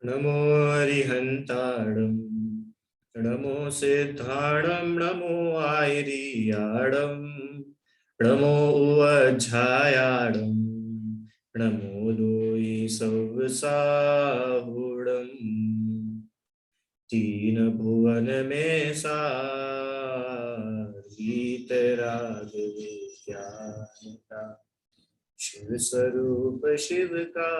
नमो अरिहन्ताणं नमो सिद्धाणं नमो आयर्याणं नमो उवज्झायाणं नमो लोई सव्साहुणं तीन भुवन में सारीतराग विज्ञान का शिव स्वरूप शिव का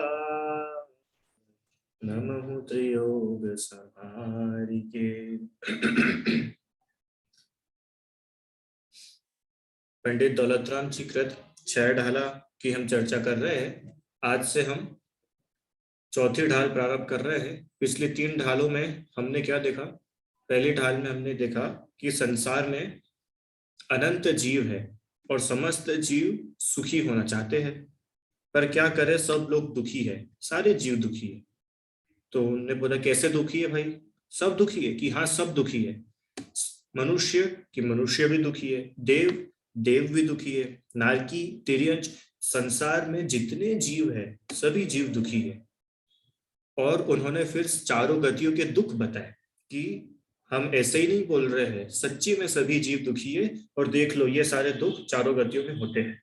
नमः त्रियोग संहारिके। पंडित दौलतराम जी कृत छह ढाला की हम चर्चा कर रहे हैं। आज से हम चौथी ढाल प्रारंभ कर रहे हैं। पिछली तीन ढालों में हमने क्या देखा? पहली ढाल में हमने देखा कि संसार में अनंत जीव है और समस्त जीव सुखी होना चाहते हैं, पर क्या करें, सब लोग दुखी है, सारे जीव दुखी है। तो उन्होंने बोला कैसे दुखी है भाई? सब दुखी है कि हाँ, सब दुखी है। मनुष्य कि मनुष्य भी दुखी है, देव देव भी दुखी है, नारकी तिर्यंच संसार में जितने जीव है सभी जीव दुखी है। और उन्होंने फिर चारों गतियों के दुख बताए कि हम ऐसे ही नहीं बोल रहे हैं, सच्ची में सभी जीव दुखी है और देख लो ये सारे दुख चारों गतियों में होते हैं।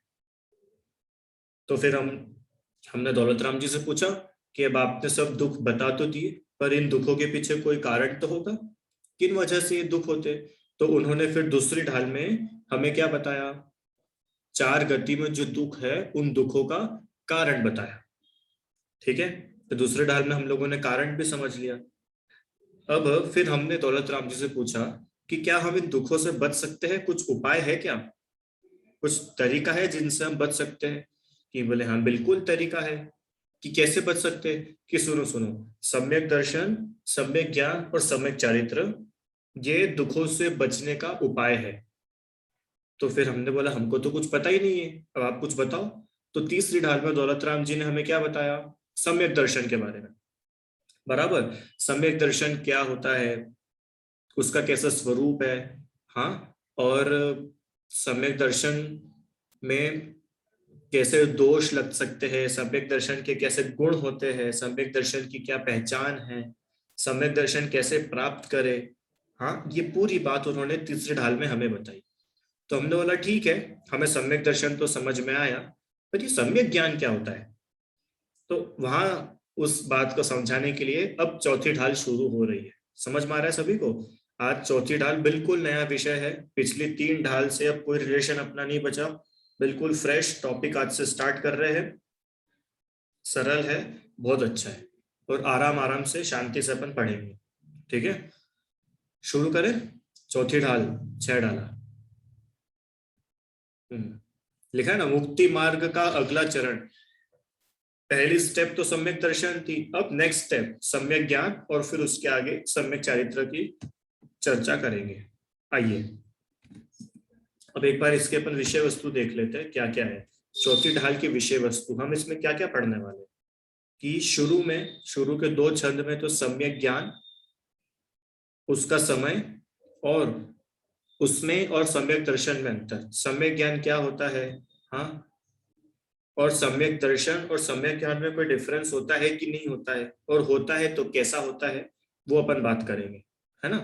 तो फिर हमने दौलतराम जी से पूछा कि अब आपने सब दुख बता तो दिए, पर इन दुखों के पीछे कोई कारण तो होगा, किन वजह से ये दुख होते? तो उन्होंने फिर दूसरी ढाल में हमें क्या बताया? चार गति में जो दुख है उन दुखों का कारण बताया। ठीक है, तो दूसरे ढाल में हम लोगों ने कारण भी समझ लिया। अब फिर हमने दौलत राम जी से पूछा कि क्या हम इन दुखों से बच सकते हैं, कुछ उपाय है क्या, कुछ तरीका है जिनसे हम बच सकते हैं? कि बोले हाँ बिल्कुल तरीका है। कि कैसे बच सकते हैं? कि सुनो सुनो, सम्यक दर्शन, सम्यक ज्ञान और सम्यक चारित्र ये दुखों से बचने का उपाय है। तो फिर हमने बोला हमको तो कुछ पता ही नहीं है, अब आप कुछ बताओ। तो तीसरी ढाल में दौलत राम जी ने हमें क्या बताया? सम्यक दर्शन के बारे में। बराबर, सम्यक दर्शन क्या होता है, उसका कैसा स्वरूप है, हाँ, और सम्यक दर्शन में कैसे दोष लग सकते हैं, सम्यक दर्शन के कैसे गुण होते हैं, सम्यक दर्शन की क्या पहचान है, सम्यक दर्शन कैसे प्राप्त करे, हाँ, ये पूरी बात उन्होंने तीसरी ढाल में हमें बताई। तो हमने बोला ठीक है, हमें सम्यक दर्शन तो समझ में आया, पर ये सम्यक ज्ञान क्या होता है? तो वहां उस बात को समझाने के लिए अब चौथी ढाल शुरू हो रही है। समझ में आ रहा है सभी को? आज चौथी ढाल बिल्कुल नया विषय है, पिछली तीन ढाल से अब कोई रिलेशन अपना नहीं बचा, बिल्कुल फ्रेश टॉपिक आज से स्टार्ट कर रहे हैं। सरल है, बहुत अच्छा है, और आराम आराम से शांति से अपन पढ़ेंगे। ठीक है, शुरू करें। चौथी ढाल, छह ढाला। लिखा है ना, मुक्ति मार्ग का अगला चरण। पहली स्टेप तो सम्यक दर्शन थी, अब नेक्स्ट स्टेप सम्यक ज्ञान और फिर उसके आगे सम्यक चारित्र की चर्चा करेंगे। आइए अब एक बार इसके अपन विषय वस्तु देख लेते हैं क्या क्या है। चौथी ढाल की विषय वस्तु हम इसमें क्या क्या पढ़ने वाले हैं कि शुरू के दो छंद में तो सम्यक ज्ञान, उसका समय, और उसमें और सम्यक दर्शन में अंतर, सम्यक ज्ञान क्या होता है, हाँ, और सम्यक दर्शन और सम्यक ज्ञान में कोई डिफरेंस होता है कि नहीं होता है, और होता है तो कैसा होता है, वो अपन बात करेंगे, है ना।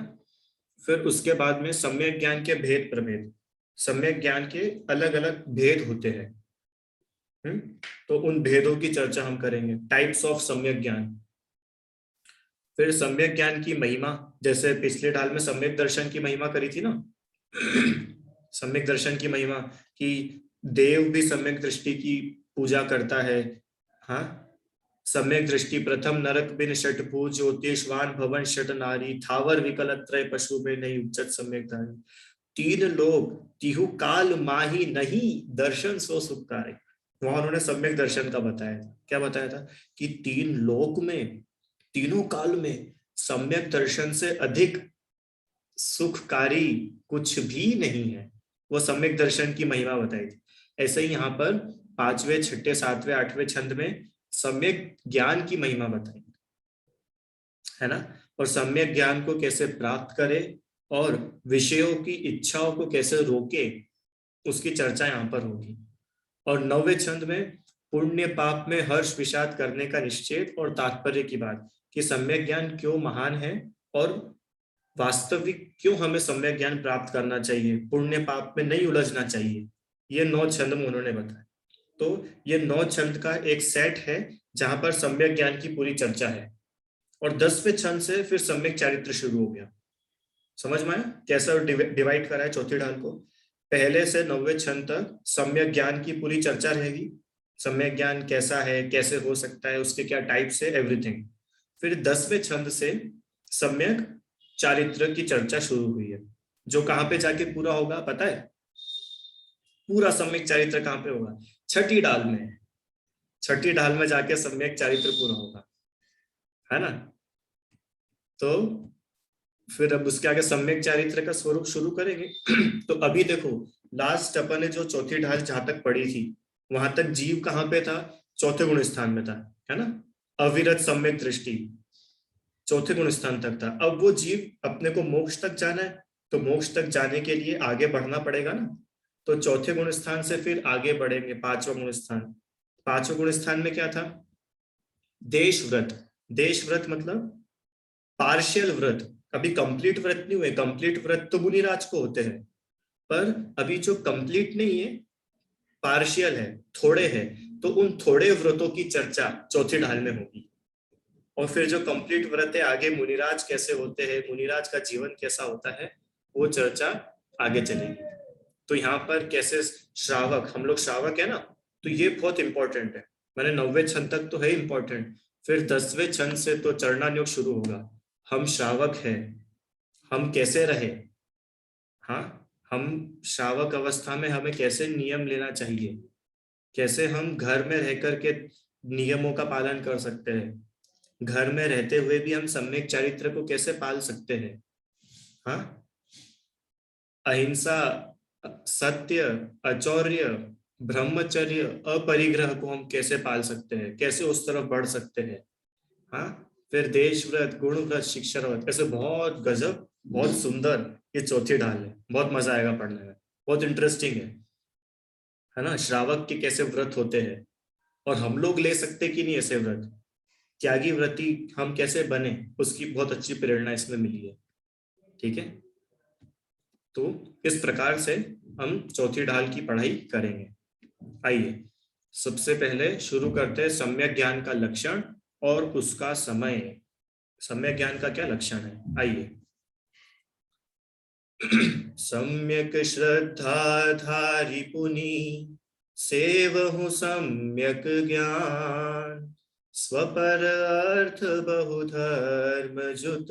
फिर उसके बाद में सम्यक ज्ञान के भेद प्रभेद, सम्यक ज्ञान के अलग अलग भेद होते हैं। हम्म, तो उन भेदों की चर्चा हम करेंगे, टाइप्स ऑफ सम्यक ज्ञान। फिर सम्यक ज्ञान की महिमा, जैसे पिछले ढाल में सम्यक दर्शन की महिमा करी थी ना। सम्यक दर्शन की महिमा कि देव भी सम्यक दृष्टि की पूजा करता है, हाँ, सम्यक दृष्टि प्रथम नरक बिन षटभुज ज्योतिषवान भवन षट नारी थावर विकल त्रय पशु में नहीं उच्चत सम्यक धारी तीन लोग तिहु काल माही नहीं दर्शन सो सुखकारी। वहां उन्होंने सम्यक दर्शन का बताया था, क्या बताया था कि तीन लोक में, तीनों काल में सम्यक दर्शन से अधिक सुखकारी कुछ भी नहीं है। वो सम्यक दर्शन की महिमा बताई थी। ऐसे ही यहाँ पर पांचवें छठे सातवें आठवें छंद में सम्यक ज्ञान की महिमा बताई है ना, और सम्यक ज्ञान को कैसे प्राप्त करे और विषयों की इच्छाओं को कैसे रोके, उसकी चर्चा यहाँ पर होगी। और नौवें छंद में पुण्य पाप में हर्ष विषाद करने का निश्चय और तात्पर्य की बात कि सम्यक ज्ञान क्यों महान है और वास्तविक क्यों हमें सम्यक ज्ञान प्राप्त करना चाहिए, पुण्य पाप में नहीं उलझना चाहिए। ये 9 छंद में उन्होंने बताया। तो ये 9 छंद का एक सेट है जहां पर सम्यक ज्ञान की पूरी चर्चा है, और 10वें छंद से फिर सम्यक चारित्र शुरू हो गया। समझ में आया कैसा डिवाइड करा है चौथी ढाल को? पहले से 9वें छंद तक सम्यक ज्ञान की पूरी चर्चा रहेगी, सम्यक ज्ञान कैसा है, कैसे हो सकता है, उसके क्या टाइप्स है, एवरीथिंग। फिर 10वें छंद से सम्यक चारित्र की चर्चा शुरू हुई है, जो कहाँ पे जाके पूरा होगा पता है? पूरा सम्यक चारित्र कहाँ पे होगा? छठी ढाल में। छठी ढाल में जाके सम्यक चारित्र पूरा होगा, है ना? तो फिर अब उसके आगे सम्यक चारित्र का स्वरूप शुरू करेंगे। तो अभी देखो, लास्ट अपन ने जो चौथी ढाल जहां तक पढ़ी थी, वहां तक जीव कहाँ पे था? चौथे गुण स्थान में था, है ना? अविरत सम्यक दृष्टि चौथे गुण स्थान तक था। अब वो जीव अपने को मोक्ष तक जाना है, तो मोक्ष तक जाने के लिए आगे बढ़ना पड़ेगा ना। तो चौथे गुण स्थान से फिर आगे बढ़ेंगे 5वां गुण स्थान। 5वें गुण स्थान में क्या था? देश व्रत। देश व्रत मतलब पार्शियल व्रत। अभी कंप्लीट व्रत नहीं हुए, कंप्लीट व्रत तो मुनिराज को होते हैं, पर अभी जो कंप्लीट नहीं है, पार्शियल है, थोड़े है, तो उन थोड़े व्रतों की चर्चा चौथी ढाल में होगी। और फिर जो कंप्लीट व्रत है, आगे मुनिराज कैसे होते हैं, मुनिराज का जीवन कैसा होता है, वो चर्चा आगे चलेगी। तो यहाँ पर कैसे श्रावक, हम लोग श्रावक है ना, तो ये बहुत इंपॉर्टेंट है। मैंने 9वें छंद तक तो है इंपॉर्टेंट, फिर 10वें छंद से तो चरणानुयोग शुरू होगा। हम श्रावक हैं, हम कैसे रहे, हाँ, हम श्रावक अवस्था में हमें कैसे नियम लेना चाहिए, कैसे हम घर में रह करके नियमों का पालन कर सकते हैं, घर में रहते हुए भी हम सम्यक चारित्र को कैसे पाल सकते हैं, हाँ, अहिंसा, सत्य, अचौर्य, ब्रह्मचर्य, अपरिग्रह को हम कैसे पाल सकते हैं, कैसे उस तरफ बढ़ सकते हैं, हाँ। फिर देश व्रत, गुण व्रत, शिक्षा व्रत, ऐसे बहुत गजब, बहुत सुंदर ये चौथी ढाल है। बहुत मजा आएगा पढ़ने में, बहुत इंटरेस्टिंग है ना? श्रावक के कैसे व्रत होते हैं, और हम लोग ले सकते कि नहीं ऐसे व्रत, त्यागी व्रती हम कैसे बने, उसकी बहुत अच्छी प्रेरणा इसमें मिली है। ठीक है, तो इस प्रकार से हम चौथी ढाल की पढ़ाई करेंगे। आइए सबसे पहले शुरू करते हैं सम्यक ज्ञान का लक्षण और उसका समय। सम्यक ज्ञान का क्या लक्षण है, आइए। सम्यक श्रद्धाधारी पुनि सेवहु सम्यक ज्ञान, स्वपर अर्थ बहुधर्म जुत,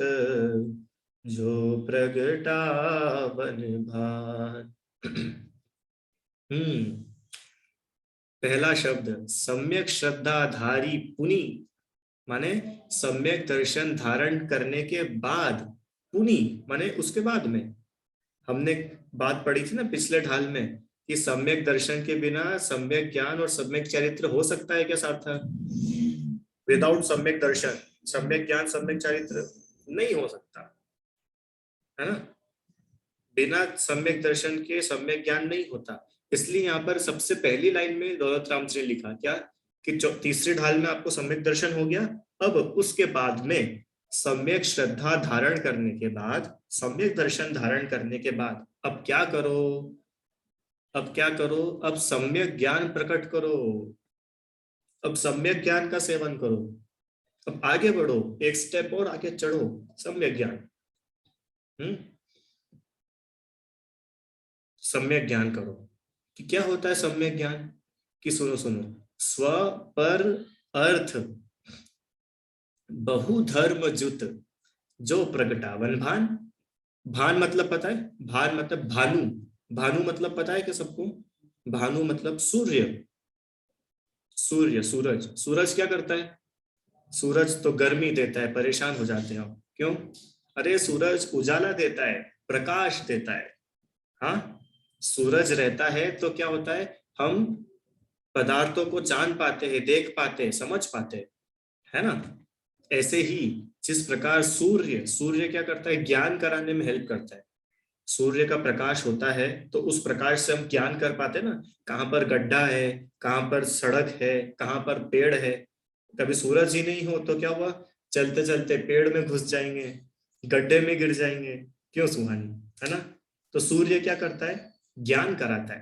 जो प्रगटावन भान। पहला शब्द सम्यक श्रद्धाधारी पुनि, माने सम्यक दर्शन धारण करने के बाद, पुनि माने उसके बाद में। हमने बात पढ़ी थी ना पिछले ढाल में कि सम्यक दर्शन के बिना सम्यक ज्ञान और सम्यक चरित्र हो सकता है क्या सार्थक? विदाउट सम्यक दर्शन सम्यक ज्ञान सम्यक चरित्र नहीं हो सकता, है ना? बिना सम्यक दर्शन के सम्यक ज्ञान नहीं होता। इसलिए यहाँ पर सबसे पहली लाइन में दौलत राम जी ने लिखा क्या कि तीसरी ढाल में आपको सम्यक दर्शन हो गया, अब उसके बाद में सम्यक श्रद्धा धारण करने के बाद, सम्यक दर्शन धारण करने के बाद अब क्या करो? अब क्या करो? अब सम्यक ज्ञान प्रकट करो, अब सम्यक ज्ञान का सेवन करो, अब आगे बढ़ो, एक स्टेप और आगे चढ़ो, सम्यक ज्ञान। सम्यक ज्ञान करो कि क्या होता है सम्यक ज्ञान, कि सुनो सुनो, स्व पर अर्थ बहुधर्म जुत, जो प्रगटावन भान। भान मतलब पता है? भान मतलब भानु। भानु मतलब पता है क्या सबको? भानु मतलब सूर्य। सूर्य, सूरज। सूरज क्या करता है? सूरज तो गर्मी देता है, परेशान हो जाते हैं आप, क्यों? अरे सूरज उजाला देता है, प्रकाश देता है, हाँ। सूरज रहता है तो क्या होता है, हम पदार्थों को जान पाते हैं, देख पाते हैं, समझ पाते हैं, है ना? ऐसे ही जिस प्रकार सूर्य, सूर्य क्या करता है? ज्ञान कराने में हेल्प करता है। सूर्य का प्रकाश होता है तो उस प्रकाश से हम ज्ञान कर पाते हैं ना, कहाँ पर गड्ढा है, कहाँ पर सड़क है, कहाँ पर पेड़ है। कभी सूरज ही नहीं हो तो क्या हुआ? चलते चलते पेड़ में घुस जाएंगे, गड्ढे में गिर जाएंगे, क्यों सुहानी, है ना। तो सूर्य क्या करता है, ज्ञान कराता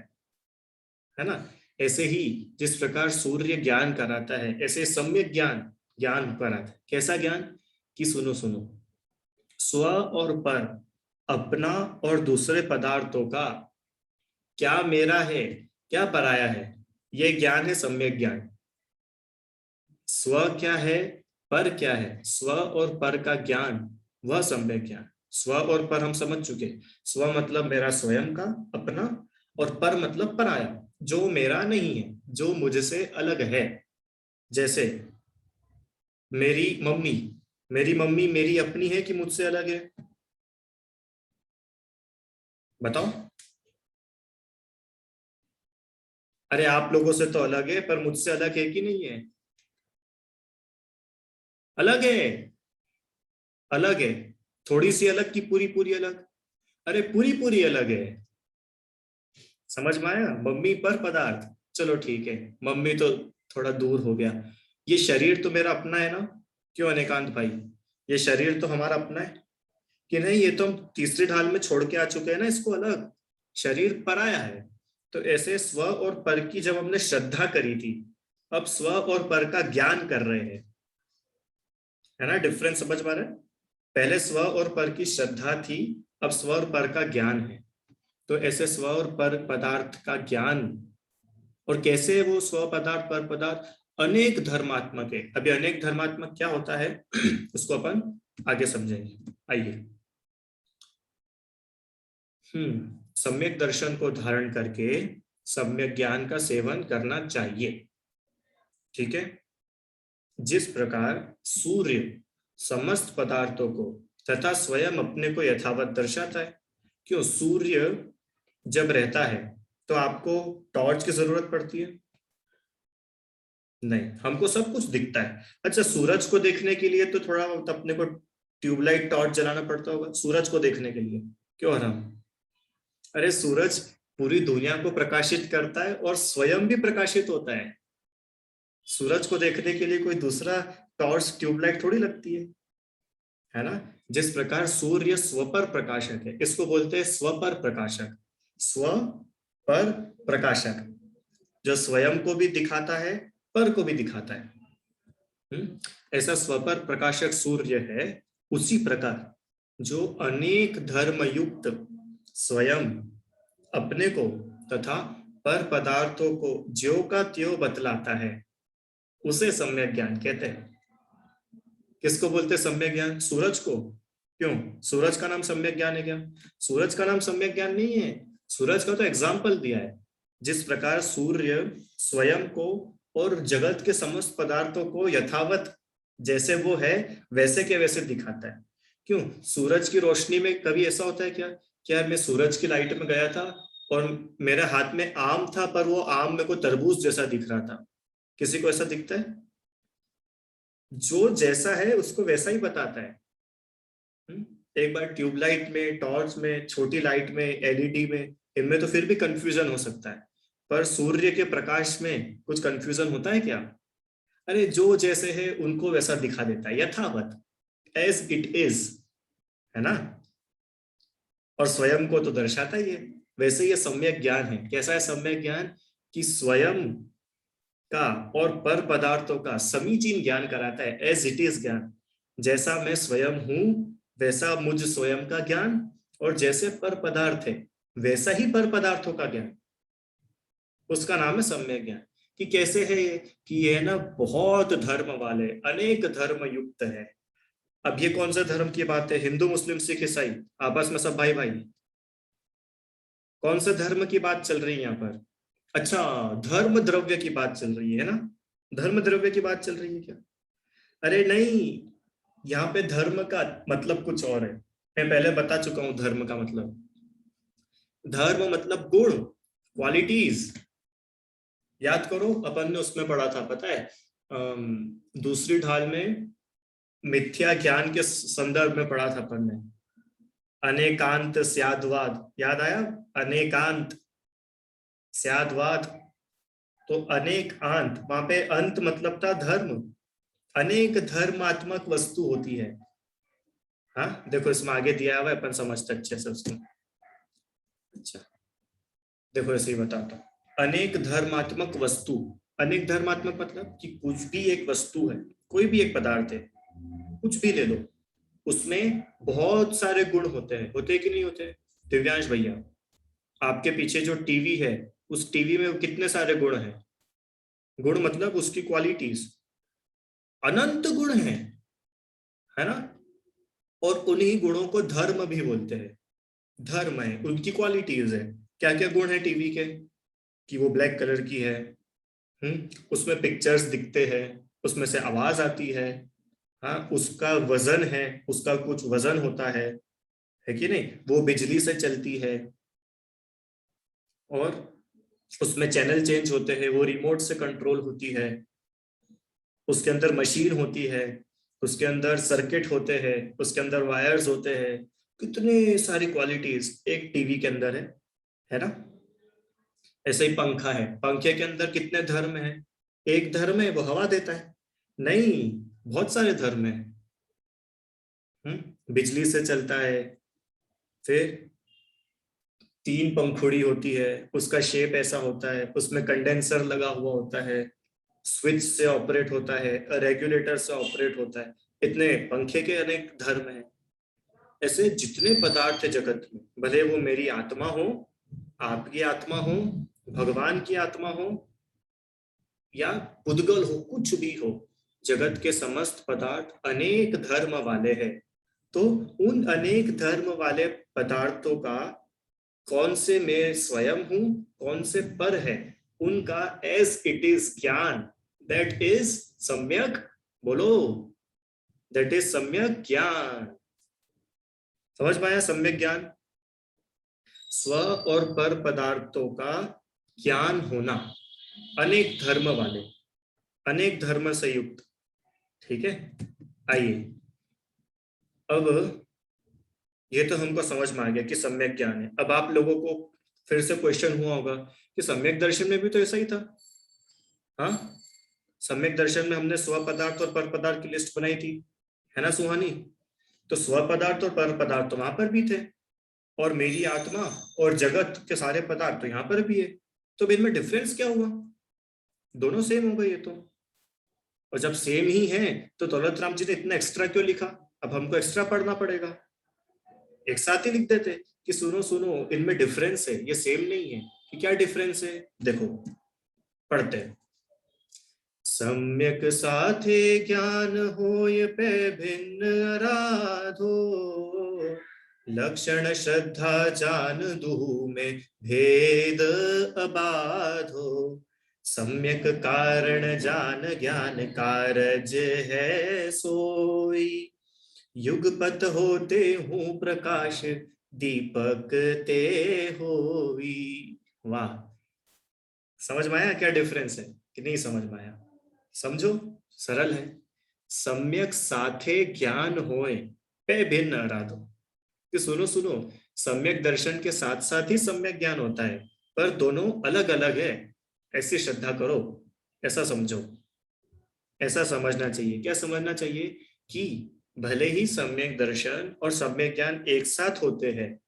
है ना। ऐसे ही जिस प्रकार सूर्य ज्ञान कराता है, ऐसे सम्यक ज्ञान ज्ञान कराता है। कैसा ज्ञान, कि सुनो सुनो, स्व और पर, अपना और दूसरे पदार्थों का क्या मेरा है, क्या पराया है, यह ज्ञान है सम्यक ज्ञान। स्व क्या है, पर क्या है, स्व और पर का ज्ञान, वह सम्यक ज्ञान। स्व और पर हम समझ चुके। स्व मतलब मेरा स्वयं का, अपना, और पर मतलब पराया, जो मेरा नहीं है, जो मुझसे अलग है। जैसे मेरी मम्मी, मेरी मम्मी मेरी अपनी है कि मुझसे अलग है, बताओ। अरे आप लोगों से तो अलग है, पर मुझसे अलग है कि नहीं है, अलग है, अलग है। थोड़ी सी अलग की पूरी पूरी अलग, अरे पूरी पूरी अलग है। समझ में आया, मम्मी पर पदार्थ, चलो ठीक है, मम्मी तो थोड़ा दूर हो गया। ये शरीर तो मेरा अपना है ना, क्यों अनेकांत भाई, ये शरीर तो हमारा अपना है कि नहीं, ये तो हम तीसरी ढाल में छोड़ के आ चुके हैं ना इसको अलग, शरीर पराया है। तो ऐसे स्व और पर की जब हमने श्रद्धा करी थी, अब स्व और पर का ज्ञान कर रहे हैं, है ना, डिफरेंस समझ पा रहे हैं। पहले स्व और पर की श्रद्धा थी, अब स्व और पर का ज्ञान है। तो ऐसे स्व और पर पदार्थ का ज्ञान, और कैसे वो स्व पदार्थ पर पदार्थ अनेक धर्मात्मक है। अभी अनेक धर्मात्मक क्या होता है उसको अपन आगे समझेंगे, आइए। सम्यक दर्शन को धारण करके सम्यक ज्ञान का सेवन करना चाहिए, ठीक है। जिस प्रकार सूर्य समस्त पदार्थों को तथा स्वयं अपने को यथावत दर्शाता है, क्यों, सूर्य जब रहता है तो आपको टॉर्च की जरूरत पड़ती है, नहीं, हमको सब कुछ दिखता है। अच्छा, सूरज को देखने के लिए तो थोड़ा बहुत अपने को ट्यूबलाइट टॉर्च जलाना पड़ता होगा सूरज को देखने के लिए, क्यों हराम। अरे सूरज पूरी दुनिया को प्रकाशित करता है और स्वयं भी प्रकाशित होता है। सूरज को देखने के लिए कोई दूसरा टॉर्च ट्यूबलाइट थोड़ी लगती है ना। जिस प्रकार सूर्य स्वपर प्रकाशक है, इसको बोलते हैं स्वपर प्रकाशक, स्व पर प्रकाशक, जो स्वयं को भी दिखाता है, पर को भी दिखाता है। ऐसा स्वपर प्रकाशक सूर्य है। उसी प्रकार जो अनेक धर्म युक्त स्वयं अपने को तथा पर पदार्थों को ज्यो का त्यों बतलाता है, उसे सम्यक ज्ञान कहते हैं। किसको बोलते हैं सम्यक ज्ञान, सूरज को। क्यों, सूरज का नाम सम्यक ज्ञान है क्या, सूरज का नाम सम्यक ज्ञान नहीं है। सूरज का तो एग्जाम्पल दिया है। जिस प्रकार सूर्य स्वयं को और जगत के समस्त पदार्थों को यथावत जैसे वो है वैसे के वैसे दिखाता है। क्यों, सूरज की रोशनी में कभी ऐसा होता है क्या, क्या मैं सूरज की लाइट में गया था और मेरे हाथ में आम था, पर वो आम मेरे को तरबूज जैसा दिख रहा था, किसी को ऐसा दिखता है। जो जैसा है उसको वैसा ही बताता है। एक बार ट्यूबलाइट में, टॉर्च में, छोटी लाइट में, एलईडी में, इनमें तो फिर भी कंफ्यूजन हो सकता है, पर सूर्य के प्रकाश में कुछ कंफ्यूजन होता है क्या। अरे जो जैसे है उनको वैसा दिखा देता है, यथावत, एज इट इज, है ना। और स्वयं को तो दर्शाता ही है। वैसे ये सम्यक ज्ञान है। कैसा है सम्यक ज्ञान, कि स्वयं का और पर पदार्थों का समीचीन ज्ञान कराता है, एज इट इज ज्ञान। जैसा मैं स्वयं हूं वैसा मुझ स्वयं का ज्ञान, और जैसे पर पदार्थ है वैसा ही पर पदार्थों का ज्ञान, उसका नाम है सम्यक ज्ञान। कि कैसे है ये, कि ये ना बहुत धर्म वाले, अनेक धर्म युक्त है। अब ये कौन सा धर्म की बात है, हिंदू मुस्लिम सिख ईसाई, आपस में सब भाई भाई, कौन से धर्म की बात चल रही है यहाँ पर। अच्छा, धर्म द्रव्य की बात चल रही है ना, धर्म द्रव्य की बात चल रही है क्या। अरे नहीं, यहाँ पे धर्म का मतलब कुछ और है। मैं पहले बता चुका हूं धर्म का मतलब। धर्म मतलब गुण, क्वालिटीज। याद करो, अपन ने उसमें पढ़ा था, पता है, दूसरी ढाल में मिथ्या ज्ञान के संदर्भ में पढ़ा था अपन ने, अनेकांत स्याद्वाद, याद आया, अनेकांत स्याद्वाद। तो अनेक अंत, वहां पे अंत मतलब था धर्म, अनेक धर्मात्मक वस्तु होती है। हाँ देखो इसमें आगे दिया हुआ है, अपन समझते अच्छे से उसको। अच्छा देखो ऐसे ही बताता हूँ। अनेक धर्मात्मक वस्तु, अनेक धर्मात्मक मतलब कि कुछ भी एक वस्तु है, कोई भी एक पदार्थ है, कुछ भी ले लो, उसमें बहुत सारे गुण होते हैं कि नहीं होते? दिव्यांश भैया, आपके पीछे जो टीवी है, उस टीवी में कितने सारे गुण हैं? गुण मतलब उसकी क्वालिटीज, अनंत गुण है ना? और उन्हीं गुणों को धर्म भी बोलते हैं। धर्म है, उनकी क्वालिटीज है। क्या क्या गुण है टीवी के? कि वो ब्लैक कलर की है, उसमें पिक्चर्स दिखते हैं, उसमें से आवाज आती है, हाँ उसका वजन है, उसका कुछ वजन होता है कि नहीं? वो बिजली से चलती है, और उसमें चैनल चेंज होते हैं, वो रिमोट से कंट्रोल होती है, उसके अंदर मशीन होती है, उसके अंदर सर्किट होते हैं, उसके अंदर वायर्स होते हैं। कितने सारी क्वालिटीज एक टीवी के अंदर है ना? ऐसे ही पंखा है, पंखे के अंदर कितने धर्म है? एक धर्म है वो हवा देता है? नहीं, बहुत सारे धर्म है। बिजली से चलता है, फिर तीन पंखुड़ी होती है, उसका शेप ऐसा होता है, उसमें कंडेंसर लगा हुआ होता है, स्विच से ऑपरेट होता है, रेगुलेटर से ऑपरेट होता है। इतने पंखे के अनेक धर्म हैं। ऐसे जितने पदार्थ है जगत में, भले वो मेरी आत्मा हो, आपकी आत्मा हो, भगवान की आत्मा हो, या उद्गल हो, कुछ भी हो, जगत के समस्त पदार्थ अनेक धर्म वाले हैं। तो उन अनेक धर्म वाले पदार्थों का कौन से मैं स्वयं हूं, कौन से पर है, उनका एज इट इज ज्ञान, दैट इज सम्यक, बोलो, दैट इज सम्यक ज्ञान। समझ में आया? सम्यक ज्ञान, स्व और पर पदार्थों का ज्ञान होना, अनेक धर्म वाले, अनेक धर्म से युक्त। ठीक है, आइए अब ये तो हमको समझ में आ गया कि सम्यक ज्ञान है। अब आप लोगों को फिर से क्वेश्चन हुआ होगा कि सम्यक दर्शन में भी तो ऐसा ही था। हाँ, सम्यक दर्शन में हमने स्व पदार्थ और पर पदार्थ की लिस्ट बनाई थी, है ना सुहानी? तो स्व पदार्थ और पर पदार्थ तो वहां पर भी थे, और मेरी आत्मा और जगत के सारे पदार्थ तो यहाँ पर भी है। तो इनमें डिफरेंस क्या हुआ? दोनों सेम हो गए ये तो। और जब सेम ही है तो दौलत राम जी ने इतना एक्स्ट्रा क्यों लिखा? अब हमको एक्स्ट्रा पढ़ना पड़ेगा। एक साथ ही लिख देते कि सुनो सुनो, इनमें डिफरेंस है, ये सेम नहीं है। कि क्या डिफरेंस है? देखो पढ़ते हैं। सम्यक साथे ज्ञान होय पे भिन्न आराधो, लक्षण श्रद्धा जान दुहु में भेद अबाधो, सम्यक कारण जान ज्ञान कारज है सोई, युगपत होते हूँ प्रकाश दीपक ते होई। वाह, समझ में आया क्या डिफरेंस है कि नहीं समझ में आया? समझो, सरल है। सम्यक साथे ज्ञान होए पे भिन्न आराधो, कि सुनो सुनो, सम्यक दर्शन के साथ साथ ही सम्यक ज्ञान होता है, पर दोनों अलग अलग है। ऐसी श्रद्धा करो, ऐसा समझो, ऐसा समझना चाहिए। क्या समझना चाहिए? कि भले ही सम्यक दर्शन और सम्यक ज्ञान एक साथ होते हैं,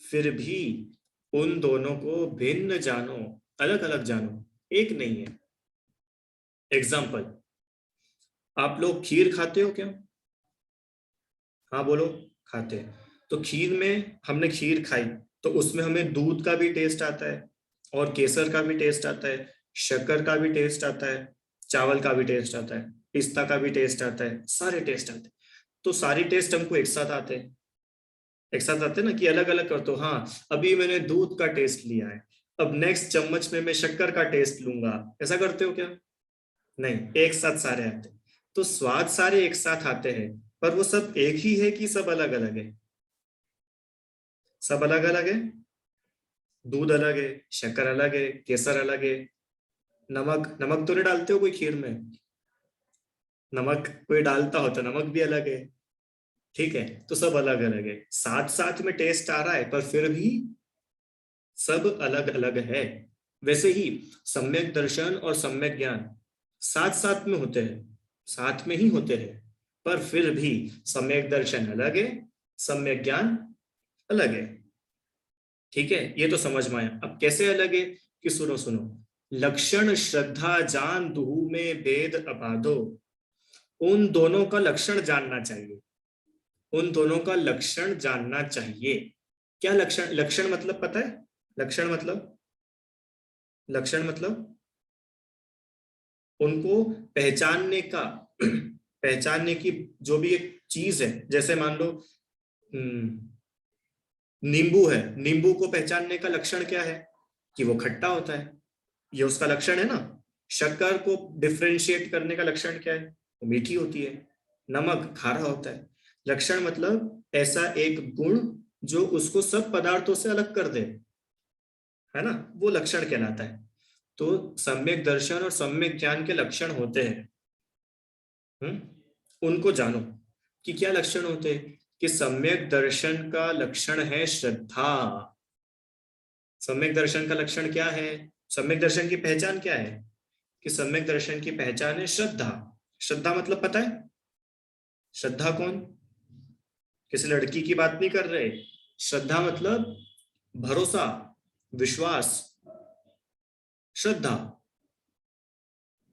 फिर भी उन दोनों को भिन्न जानो, अलग अलग जानो, एक नहीं है। एग्जाम्पल, आप लोग खीर खाते हो क्या? हाँ बोलो, खाते हैं। तो खीर में हमने खीर खाई, तो उसमें हमें दूध का भी टेस्ट आता है, और केसर का भी टेस्ट आता है, शक्कर का भी टेस्ट आता है, चावल का भी टेस्ट आता है, पिस्ता का भी टेस्ट आता है, सारे टेस्ट आते हैं। तो सारी टेस्ट हमको एक साथ आते हैं, एक साथ आते हैं ना, कि अलग अलग कर तो हाँ, अभी मैंने दूध का टेस्ट लिया है, अब नेक्स्ट चम्मच में मैं शक्कर का टेस्ट लूंगा, ऐसा करते हो क्या? नहीं, एक साथ सारे आते हैं। तो स्वाद सारे एक साथ आते हैं, पर वो सब एक ही है कि सब अलग अलग है? सब अलग अलग है। दूध अलग है, शक्कर अलग है, केसर अलग है, नमक, नमक तो नहीं डालते हो कोई खीर में? नमक कोई डालता हो तो नमक भी अलग है। ठीक है, तो सब अलग अलग है, साथ साथ में टेस्ट आ रहा है, पर फिर भी सब अलग अलग है। वैसे ही सम्यक दर्शन और सम्यक ज्ञान साथ साथ में होते हैं, साथ में ही होते हैं, पर फिर भी सम्यक दर्शन अलग है, सम्यक ज्ञान अलग है। ठीक है, ये तो समझ में आया। अब कैसे अलग है कि सुनो सुनो, लक्षण श्रद्धा जान दुहु में भेद अबाधो, उन दोनों का लक्षण जानना चाहिए, उन दोनों का लक्षण जानना चाहिए। क्या लक्षण? लक्षण मतलब पता है? लक्षण मतलब, लक्षण मतलब उनको पहचानने का पहचानने की जो भी एक चीज है, जैसे मान लो नींबू है, नींबू को पहचानने का लक्षण क्या है? कि वो खट्टा होता है, ये उसका लक्षण है ना। शक्कर को डिफरेंशिएट करने का लक्षण क्या है? वो मीठी होती है। नमक खारा होता है। लक्षण मतलब ऐसा एक गुण जो उसको सब पदार्थों से अलग कर दे, है ना, वो लक्षण कहलाता है। तो सम्यक दर्शन और सम्यक ज्ञान के लक्षण होते हैं। उनको जानो कि क्या लक्षण होते हैं। कि सम्यक दर्शन का लक्षण है श्रद्धा। सम्यक दर्शन का लक्षण क्या है? सम्यक दर्शन की पहचान क्या है? कि सम्यक दर्शन की पहचान है श्रद्धा। श्रद्धा मतलब पता है? श्रद्धा कौन? किसी लड़की की बात नहीं कर रहे। श्रद्धा मतलब भरोसा, विश्वास, श्रद्धा।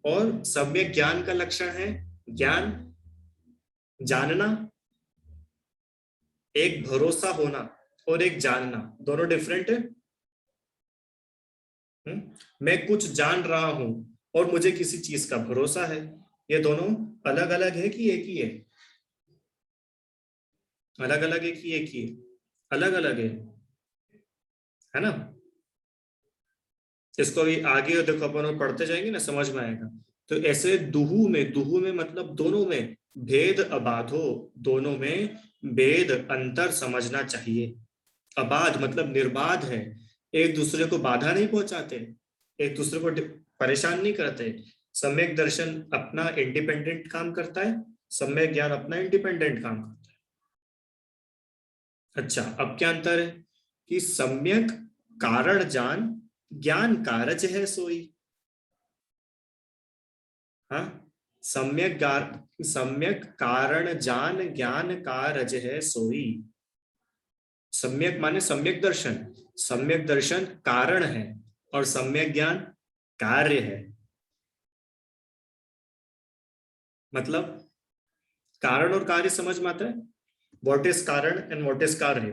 और सम्यक ज्ञान का लक्षण है ज्ञान, जानना। एक भरोसा होना और एक जानना दोनों डिफरेंट है। मैं कुछ जान रहा हूं और मुझे किसी चीज का भरोसा है, ये दोनों अलग अलग है कि एक ही है? अलग अलग है कि एक ही है? अलग अलग है ना। इसको भी आगे देखो अपन पढ़ते जाएंगे ना, समझ में आएगा। तो ऐसे दुहु में, दुहु में मतलब दोनों में, भेद अबाधो, दोनों में भेद अंतर समझना चाहिए। अबाध मतलब निर्बाध है, एक दूसरे को बाधा नहीं पहुंचाते, एक दूसरे को परेशान नहीं करते। सम्यक दर्शन अपना इंडिपेंडेंट काम करता है, सम्यक ज्ञान अपना इंडिपेंडेंट काम करता है। अच्छा, अब क्या अंतर है? कि सम्यक कारण जान ज्ञान कारज है सोई। हाँ, सम्यक कारण जान ज्ञान कारज है सोई। सम्यक माने सम्यक दर्शन, सम्यक दर्शन कारण है और सम्यक ज्ञान कार्य है। मतलब कारण और कार्य समझ में आता है? व्हाट इज कारण एंड व्हाट इज कार्य?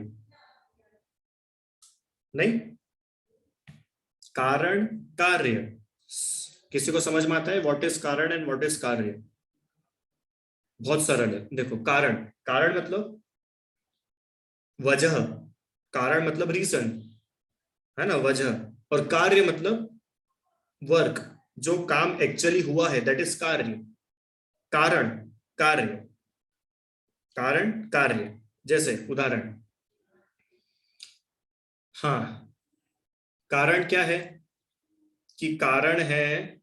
नहीं, कारण कार्य किसी को समझ में आता है? व्हाट इज कारण एंड व्हाट इज कार्य? बहुत सरल है। देखो, कारण, कारण मतलब वजह, कारण मतलब रीजन, है ना, वजह। और कार्य मतलब वर्क, जो काम एक्चुअली हुआ है, दैट इज कार्य। कारण, कार्य, कारण कार्य। जैसे उदाहरण, हाँ, कारण क्या है? कि कारण है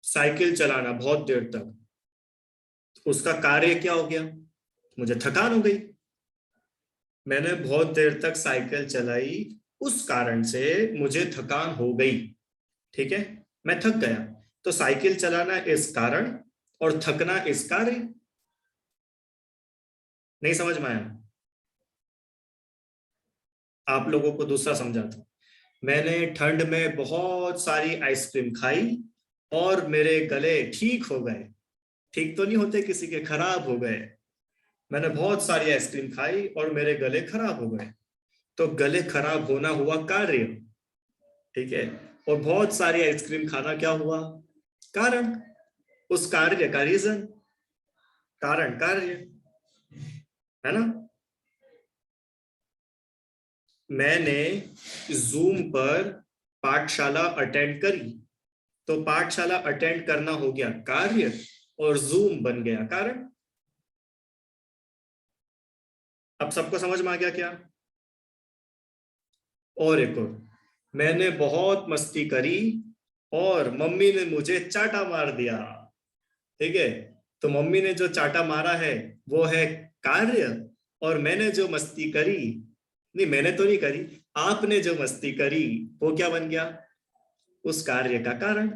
साइकिल चलाना बहुत देर तक, उसका कार्य क्या हो गया? मुझे थकान हो गई, मैंने बहुत देर तक साइकिल चलाई, उस कारण से मुझे थकान हो गई। ठीक है, मैं थक गया। तो साइकिल चलाना इस कारण और थकना इस कार्य। नहीं समझ में आया? आप लोगों को दूसरा समझाता हूं। मैंने ठंड में बहुत सारी आइसक्रीम खाई और मेरे गले ठीक हो गए। ठीक तो नहीं होते किसी के, खराब हो गए। मैंने बहुत सारी आइसक्रीम खाई और मेरे गले खराब हो गए। तो गले खराब होना हुआ कार्य, ठीक है। और बहुत सारी आइसक्रीम खाना क्या हुआ? कारण। उस कार्य का रीजन, कारण कार्य, है ना। मैंने जूम पर पाठशाला अटेंड करी, तो पाठशाला अटेंड करना हो गया कार्य और जूम बन गया कारण। अब सबको समझ में आ गया क्या? और एक और, मैंने बहुत मस्ती करी और मम्मी ने मुझे चाटा मार दिया। ठीक है, तो मम्मी ने जो चाटा मारा है वो है कार्य, और मैंने जो मस्ती करी, नहीं मैंने तो नहीं करी, आपने जो मस्ती करी वो क्या बन गया? उस कार्य का कारण।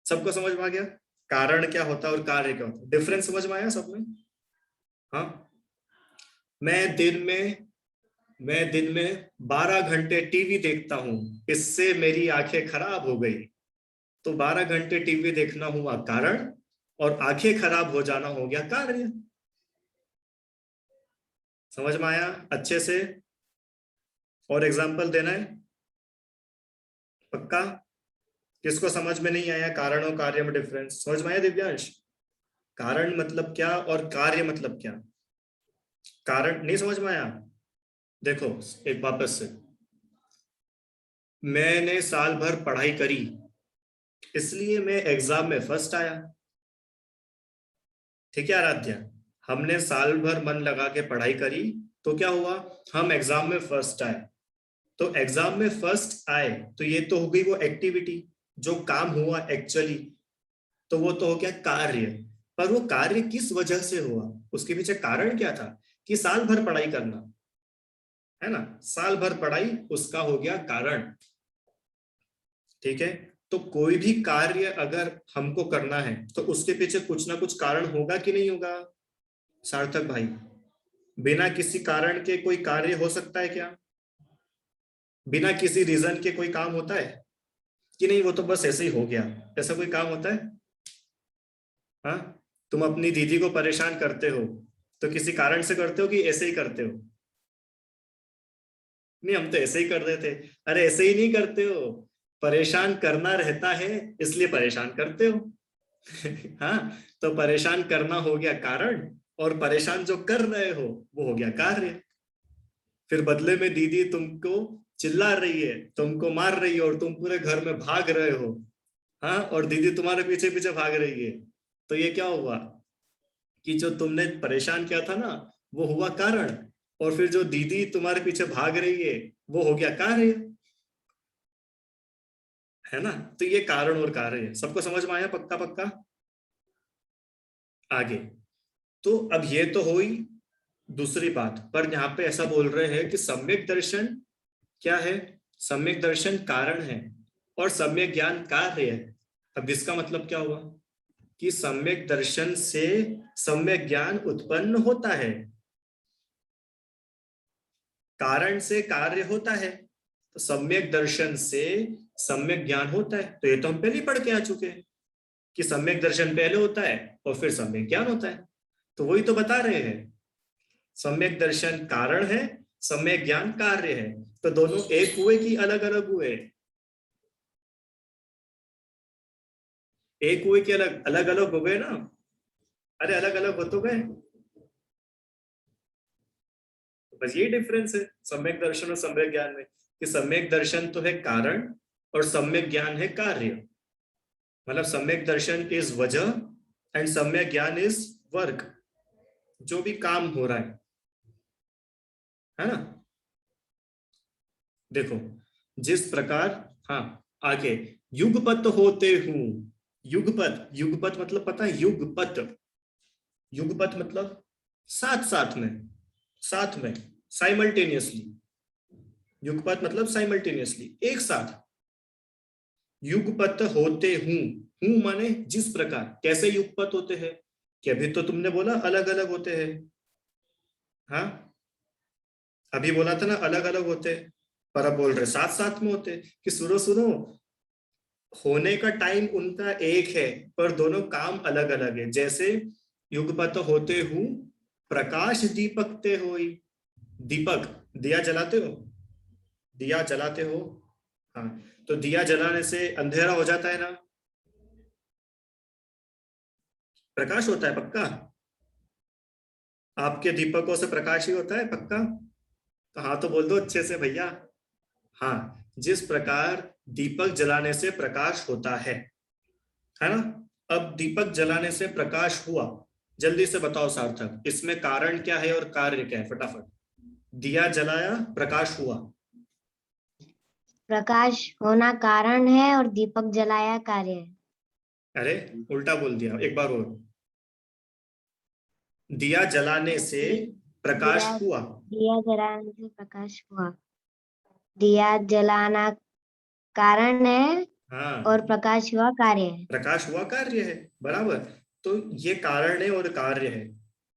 सबको समझ में आ गया कारण क्या होता है और कार्य क्या होता है? डिफरेंस समझ में आया सब में? हाँ, मैं दिन में 12 घंटे टीवी देखता हूं, इससे मेरी आंखें खराब हो गई। तो 12 घंटे टीवी देखना हुआ कारण और आंखें खराब हो जाना हो गया कार्य। समझ में आया अच्छे से? और एग्जाम्पल देना है पक्का? किसको समझ में नहीं आया कारण और कार्य में डिफरेंस? समझ में आया दिव्यांश? कारण मतलब क्या और कार्य मतलब क्या? कारण नहीं समझ में आया? देखो, एक वापस से, मैंने साल भर पढ़ाई करी, इसलिए मैं एग्जाम में फर्स्ट आया। ठीक है आराध्या, हमने साल भर मन लगा के पढ़ाई करी, तो क्या हुआ, हम एग्जाम में फर्स्ट आए। तो एग्जाम में फर्स्ट आए तो ये तो हो गई वो एक्टिविटी, जो काम हुआ एक्चुअली, तो वो तो हो गया कार्य। पर वो कार्य किस वजह से हुआ, उसके पीछे कारण क्या था? कि साल भर पढ़ाई करना, है ना, साल भर पढ़ाई उसका हो गया कारण। ठीक है, तो कोई भी कार्य अगर हमको करना है तो उसके पीछे कुछ ना कुछ कारण होगा कि नहीं होगा सार्थक भाई? बिना किसी कारण के कोई कार्य हो सकता है क्या? बिना किसी रीजन के कोई काम होता है कि नहीं? वो तो बस ऐसे ही हो गया, ऐसा कोई काम होता है? हाँ, तुम अपनी दीदी को परेशान करते हो तो किसी कारण से करते हो कि ऐसे ही करते हो? नहीं, हम तो ऐसे ही कर रहे थे। अरे ऐसे ही नहीं करते हो, परेशान करना रहता है इसलिए परेशान करते हो। हाँ, तो परेशान करना हो गया कारण, और परेशान जो कर रहे हो वो हो गया कार्य। फिर बदले में दीदी तुमको चिल्ला रही है, तुमको मार रही है, और तुम पूरे घर में भाग रहे हो। हाँ, और दीदी तुम्हारे पीछे पीछे भाग रही है। तो ये क्या हुआ कि जो तुमने परेशान किया था ना, वो हुआ कारण, और फिर जो दीदी तुम्हारे पीछे भाग रही है वो हो गया कार्य। है ना? तो ये कारण और कार्य है। सबको समझ में आया पक्का पक्का? आगे, तो अब ये तो हुई दूसरी बात, पर यहाँ पे ऐसा बोल रहे हैं कि सम्यक दर्शन क्या है? सम्यक दर्शन कारण है और सम्यक ज्ञान कार्य है। अब इसका मतलब क्या हुआ कि सम्यक दर्शन से सम्यक ज्ञान उत्पन्न होता है, कारण से कार्य होता है, तो सम्यक दर्शन से सम्यक ज्ञान होता है। तो ये तो हम पहले ही पढ़ के आ चुके हैं कि सम्यक दर्शन पहले होता है और फिर सम्यक ज्ञान होता है। तो वही तो बता रहे हैं, सम्यक दर्शन कारण है, सम्यक ज्ञान कार्य है। तो दोनों एक हुए कि अलग अलग हुए? एक हुए कि अलग अलग अलग हो गए ना? अरे अलग अलग हो तो गए। तो बस ये डिफरेंस है सम्यक दर्शन और सम्यक ज्ञान में, कि सम्यक दर्शन तो है कारण और सम्यक ज्ञान है कार्य। मतलब सम्यक दर्शन इज वजह एंड सम्यक ज्ञान इज वर्क, जो भी काम हो रहा है ना? देखो, जिस प्रकार, हाँ, आगे, युगपत होते हूं। युगपत, युगपत मतलब पता है? युगपत, युगपत मतलब साथ साथ में, साथ में, साइमल्टेनियसली। युगपत मतलब साइमल्टेनियसली, एक साथ। युगपत होते हूं माने जिस प्रकार, कैसे युगपत होते हैं? कि अभी तो तुमने बोला अलग अलग होते हैं। हाँ, अभी बोला था ना अलग अलग होते हैं, पर अब बोल रहे साथ साथ में होते। कि सुनो सुनो, होने का टाइम उनका एक है पर दोनों काम अलग अलग है। जैसे युगपत होते हूँ, प्रकाश दीपकते होई। दीपक, दिया जलाते हो? दिया जलाते हो? हाँ, तो दिया जलाने से अंधेरा हो जाता है ना? प्रकाश होता है पक्का? आपके दीपकों से प्रकाश ही होता है पक्का? तो हाँ तो बोल दो अच्छे से भैया। हाँ, जिस प्रकार दीपक जलाने से प्रकाश होता है ना? अब दीपक जलाने से प्रकाश हुआ, जल्दी से बताओ सार्थक, इसमें कारण क्या है और कार्य क्या है? फटाफट। दिया जलाया, प्रकाश हुआ। प्रकाश होना कारण है और दीपक जलाया कार्य है। अरे उल्टा बोल दिया, एक बार और। दिया जलाने से प्रकाश दिया हुआ। दिया जलाने से प्रकाश हुआ। दिया जलाना कारण है हाँ, और प्रकाश हुआ कार्य है। प्रकाश हुआ कार्य है, बराबर। तो ये कारण है और कार्य है।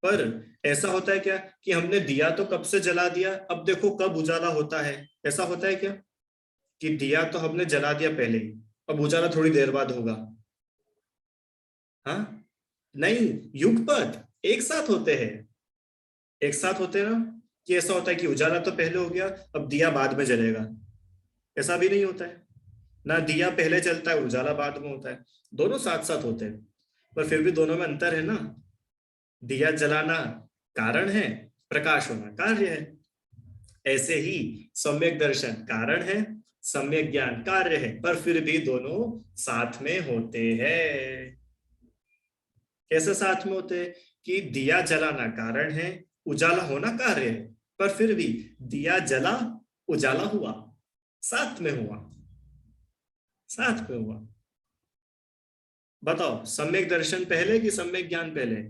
पर ऐसा होता है क्या कि हमने दिया तो कब से जला दिया, अब देखो कब उजाला होता है, ऐसा होता है क्या कि दिया तो हमने जला दिया पहले ही, अब उजाला थोड़ी देर बाद होगा? हाँ, नहीं, युगपत एक साथ होते हैं, एक साथ होते हैं ना। कि ऐसा होता है कि उजाला तो पहले हो गया, अब दिया बाद में जलेगा, ऐसा भी नहीं होता है ना। दिया पहले चलता है, उजाला बाद में होता है, दोनों साथ साथ होते हैं। पर फिर भी दोनों में अंतर है ना। दिया जलाना कारण है, प्रकाश होना कार्य है। ऐसे ही सम्यक दर्शन कारण है, सम्यक ज्ञान कार्य है, पर फिर भी दोनों साथ में होते हैं। कैसे साथ में होते हैं कि दिया जलाना कारण है, उजाला होना कार्य है, पर फिर भी दिया जला, उजाला हुआ, साथ में हुआ, साथ में हुआ। बताओ, सम्यक दर्शन पहले कि सम्यक ज्ञान पहले?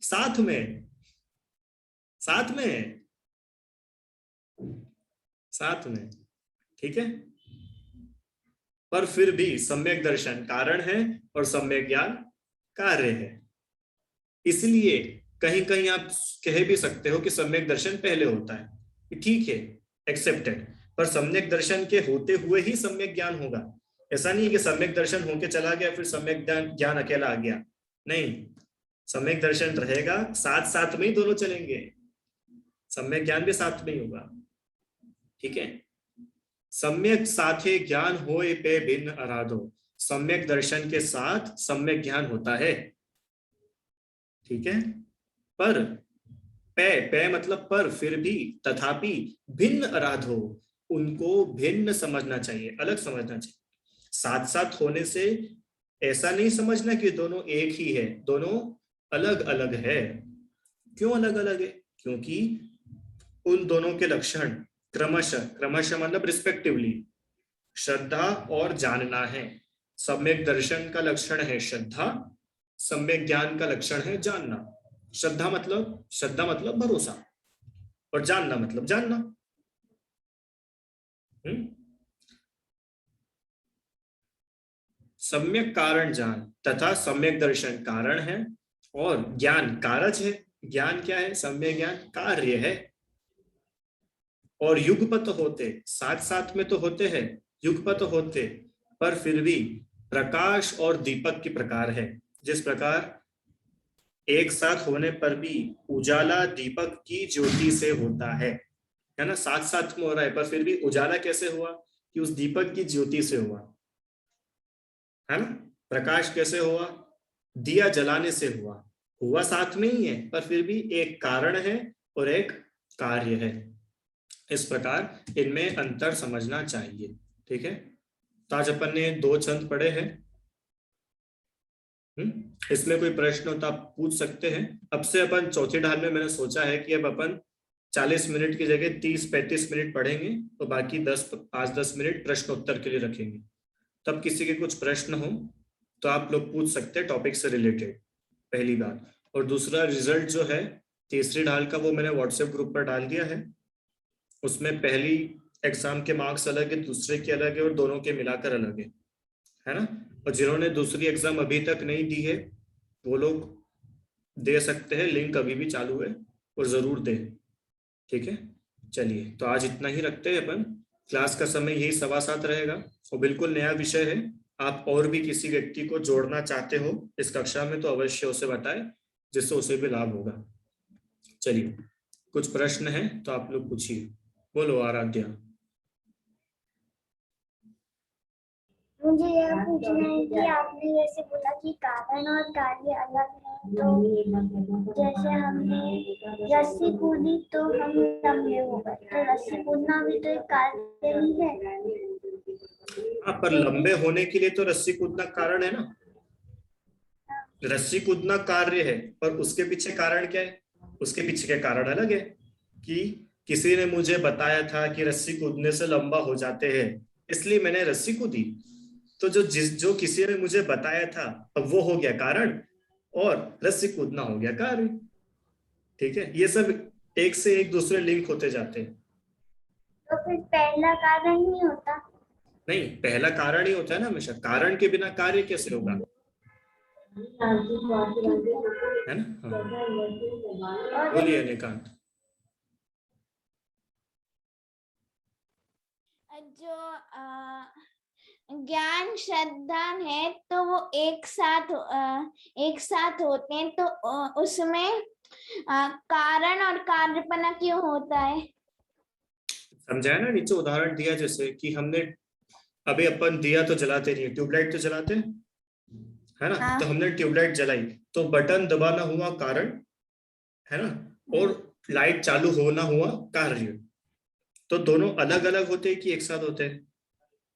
साथ में, साथ में, साथ में, ठीक है। पर फिर भी सम्यक दर्शन कारण है और सम्यक ज्ञान कार्य है। इसलिए कहीं कहीं आप कह भी सकते हो कि सम्यक दर्शन पहले होता है, ठीक है, एक्सेप्टेड। पर सम्यक दर्शन के होते हुए ही सम्यक ज्ञान होगा। ऐसा नहीं है कि सम्यक दर्शन होके चला गया फिर सम्यक ज्ञान अकेला आ गया, नहीं। सम्यक दर्शन रहेगा, साथ साथ में ही दोनों चलेंगे, सम्यक ज्ञान भी साथ में ही होगा, ठीक है। सम्यक साथे ज्ञान होए पे भिन्न आराधो, सम्यक दर्शन के साथ सम्यक ज्ञान होता है, ठीक है। पर पे मतलब पर, फिर भी, तथापि, भिन्न आराधो, उनको भिन्न समझना चाहिए, अलग समझना चाहिए। साथ साथ होने से ऐसा नहीं समझना कि दोनों एक ही है, दोनों अलग अलग है। क्यों अलग अलग है? क्योंकि उन दोनों के लक्षण क्रमशः, क्रमशः मतलब रिस्पेक्टिवली, श्रद्धा और जानना है। सम्यक दर्शन का लक्षण है श्रद्धा, सम्यक ज्ञान का लक्षण है जानना। श्रद्धा मतलब भरोसा, और जानना मतलब जानना। सम्यक कारण जान तथा सम्यक दर्शन कारण है, और ज्ञान कारज है। ज्ञान क्या है? सम्यक ज्ञान कार्य है। और युगपत होते, साथ साथ में तो होते हैं, युगपत होते, पर फिर भी प्रकाश और दीपक की प्रकार है। जिस प्रकार एक साथ होने पर भी उजाला दीपक की ज्योति से होता है ना, साथ साथ में हो रहा है, पर फिर भी उजाला कैसे हुआ? कि उस दीपक की ज्योति से हुआ, है ना। प्रकाश कैसे हुआ? दिया जलाने से हुआ, हुआ साथ में ही है, पर फिर भी एक कारण है और एक कार्य है। इस प्रकार इनमें अंतर समझना चाहिए, ठीक है। तो आज अपन ने 2 छंद पढ़े हैं। इसमें कोई प्रश्न हो तो आप पूछ सकते हैं। अब से अपन चौथी ढाल में मैंने सोचा है कि अब अपन 40 मिनट की जगह 30-35 मिनट पढ़ेंगे, तो बाकी 5-10 मिनट प्रश्न उत्तर के लिए रखेंगे। तब किसी के कुछ प्रश्न हो तो आप लोग पूछ सकते हैं टॉपिक से रिलेटेड, पहली बात। और दूसरा, रिजल्ट जो है तीसरी ढाल का वो मैंने व्हाट्सएप ग्रुप पर डाल दिया है। उसमें पहली एग्जाम के मार्क्स अलग है, दूसरे के अलग है, और दोनों के मिलाकर अलग है ना। और जिन्होंने दूसरी एग्जाम अभी तक नहीं दी है वो लोग दे सकते हैं, लिंक अभी भी चालू है, और जरूर दें, ठीक है। चलिए, तो आज इतना ही रखते हैं अपन। क्लास का समय यही 7:15 रहेगा, और बिल्कुल नया विषय है। आप और भी किसी व्यक्ति को जोड़ना चाहते हो इस कक्षा में तो अवश्य उसे बताएं, जिससे उसे भी लाभ होगा। चलिए, कुछ प्रश्न है तो आप लोग पूछिए। बोलो आराध्या। मुझे यह पूछना है कि आपने जैसे बोला कि कारण और कार्य अलग है, तो जैसे हमने रस्सी कूदी तो हम लंबे हो गए, तो रस्सी कूदना भी तो एक कार्य ही है। हाँ, पर लंबे होने के लिए तो रस्सी कूदना कारण है ना। रस्सी कूदना कार्य है, पर उसके पीछे कारण क्या है? उसके पीछे के कारण अलग है। कि किसी ने मुझे बताया था कि रस्सी कूदने से लंबा हो जाते हैं, इसलिए मैंने रस्सी कूदी। तो जो किसी ने मुझे बताया था, अब वो हो गया कारण, और रस्सी कूदना हो गया कार्य, ठीक है। ये सब एक से एक दूसरे लिंक होते जाते हैं। तो फिर पहला कारण नहीं होता? नहीं, पहला कारण ही होता है ना हमेशा, कारण के बिना कार्य कैसे होगा, है ना। हाँ, बोलिए निकांत। जो ज्ञान श्रद्धा है तो वो एक साथ होते हैं, तो उसमें कारण और कार्यपना क्यों होता है? समझाया ना, नीचे उदाहरण दिया, जैसे कि हमने अभी अपन दिया तो जलाते नहीं, ट्यूबलाइट तो जलाते हैं, है ना। हाँ। तो हमने ट्यूबलाइट जलाई तो बटन दबाना हुआ कारण, है ना, और लाइट चालू होना हुआ कार्य। तो दोनों अलग अलग होते हैं कि एक साथ होते हैं?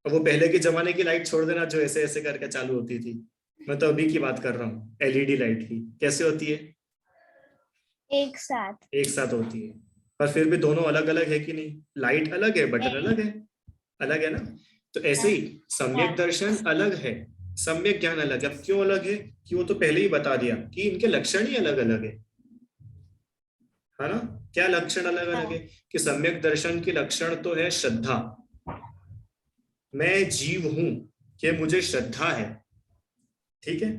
अब वो पहले के जमाने की लाइट छोड़ देना जो ऐसे ऐसे करके चालू होती थी, मैं तो अभी की बात कर रहा हूँ, एलईडी लाइट की। कैसे होती है? एक साथ। एक साथ होती है, पर फिर भी दोनों अलग अलग है कि नहीं? लाइट अलग है, बटन अलग है, अलग है ना। तो ऐसे ही सम्यक दर्शन अलग है, सम्यक ज्ञान अलग है। अब क्यों अलग है? कि वो तो पहले ही बता दिया कि इनके लक्षण ही अलग अलग है ना। क्या लक्षण अलग अलग है? कि सम्यक दर्शन के लक्षण तो है श्रद्धा, मैं जीव हूं, कि मुझे श्रद्धा है, ठीक है।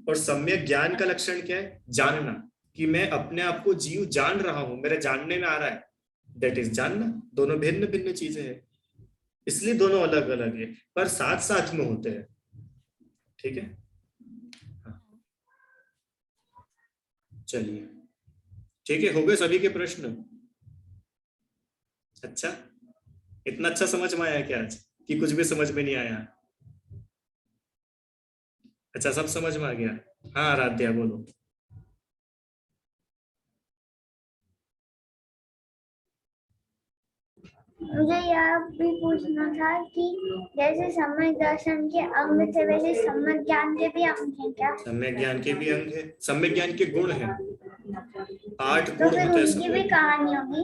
और सम्यक ज्ञान का लक्षण क्या है? जानना, कि मैं अपने आप को जीव जान रहा हूं, मेरे जानने में आ रहा है, दैट इज जानना। दोनों भिन्न भिन्न चीजें हैं, इसलिए दोनों अलग अलग है, पर साथ साथ में होते हैं, ठीक है। हाँ। चलिए, ठीक है, हो गए सभी के प्रश्न? अच्छा, इतना अच्छा समझ में आया क्या आज, कि कुछ भी समझ में नहीं आया? अच्छा, सब समझ में आ गया। हाँ आराध्या बोलो। मुझे यह भी पूछना था कि जैसे सम्यक दर्शन के अंग थे वैसे सम्यक ज्ञान के भी अंग हैं क्या? सम्यक ज्ञान के भी अंग है, सम्यक ज्ञान के गुण हैं, 8 तो गुण फिर होते हैं उनकी भी सम्यक। कहानी होगी?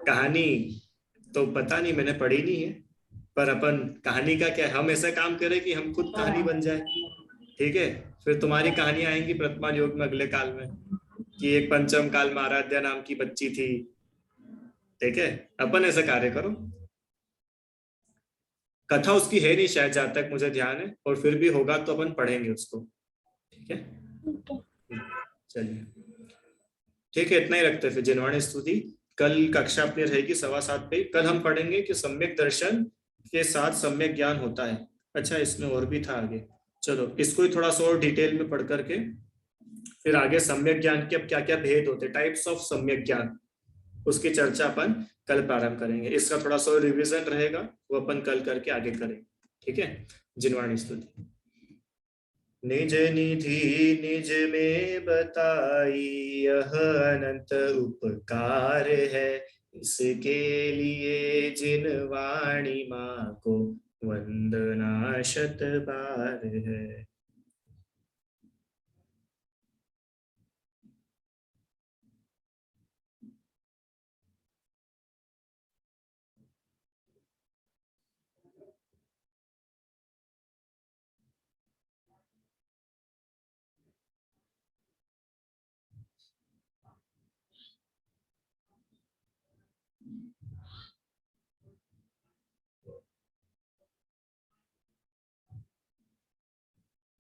कहानी तो पता नहीं, मैंने पढ़ी नहीं है, पर अपन कहानी का क्या है, हम ऐसा काम करें कि हम खुद कहानी बन जाए, ठीक है। फिर तुम्हारी कहानी आएंगी प्रतिमा योग में अगले काल में, कि एक पंचम काल में आराध्या नाम की बच्ची थी, ठीक है। अपन ऐसा कार्य करो। कथा उसकी है नहीं शायद, जहां तक मुझे ध्यान है, और फिर भी होगा तो अपन पढ़ेंगे उसको, ठीक है। चलिए, ठीक है, इतना ही रखते हैं फिर। जिनवाणी स्तुति कल कक्षा अपनी रहेगी 7:15 पे। कल हम पढ़ेंगे कि सम्यक दर्शन के साथ सम्यक ज्ञान होता है। अच्छा, इसमें और भी था आगे, चलो इसको ही थोड़ा सा और डिटेल में पढ़ करके फिर आगे सम्यक ज्ञान के अब क्या क्या भेद होते हैं, टाइप्स ऑफ सम्यक ज्ञान, उसकी चर्चा अपन कल प्रारंभ करेंगे। इसका थोड़ा सा रिविजन रहेगा, वो अपन कल करके आगे करेंगे, ठीक है। जिनवाणी स्तुति। निज निधि निज में बताई, यह अनंत उपकार है, इसके लिए जिनवाणी माँ को वंदना शत बार है।